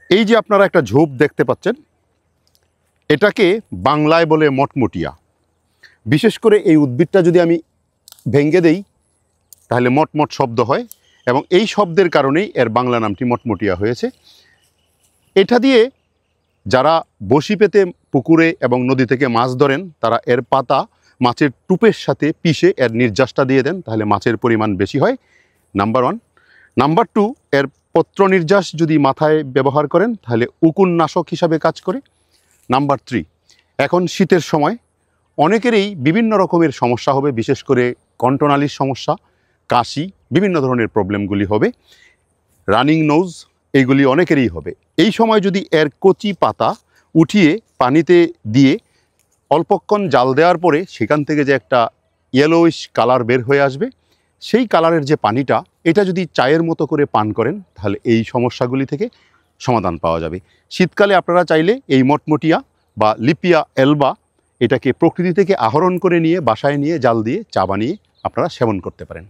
এই যে আপনারা একটা ঝোপ দেখতে পাচ্ছেন, এটাকে বাংলায় বলে মটমটিয়া। বিশেষ করে এই উদ্ভিদটা যদি আমি ভেঙে দেই তাহলে মটমট শব্দ হয়, এবং এই শব্দের কারণেই এর বাংলা নামটি মটমটিয়া হয়েছে। এটা দিয়ে যারা বসি পেতে পুকুরে এবং নদী থেকে মাছ ধরেন, তারা এর পাতা মাছের টুপের সাথে পিষে এর নির্যাসটা দিয়ে দেন, তাহলে মাছের পরিমাণ বেশি হয়, নাম্বার 1। নাম্বার 2, এর পত্র নির্যাস যদি মাথায় ব্যবহার করেন তাহলে উকুননাশক হিসাবে কাজ করে। নাম্বার 3, এখন শীতের সময় অনেকেরই বিভিন্ন রকমের সমস্যা হবে, বিশেষ করে কণ্ঠনালীর সমস্যা, কাশি, বিভিন্ন ধরনের প্রবলেমগুলি হবে, রানিং নোজ, এইগুলি অনেকেরই হবে। এই সময় যদি এর কচি পাতা উঠিয়ে পানিতে দিয়ে অল্পক্ষণ জাল দেওয়ার পরে সেখান থেকে যে একটা ইয়েলোইশ কালার বের হয়ে আসবে, সেই কালারের যে পানিটা, এটা যদি চায়ের মতো করে পান করেন তাহলে এই সমস্যাগুলি থেকে সমাধান পাওয়া যাবে। শীতকালে আপনারা চাইলে এই মটমটিয়া বা লিপিয়া এলবা এটাকে প্রকৃতি থেকে আহরণ করে নিয়ে বাসায় নিয়ে জাল দিয়ে চা বানিয়ে আপনারা সেবন করতে পারেন।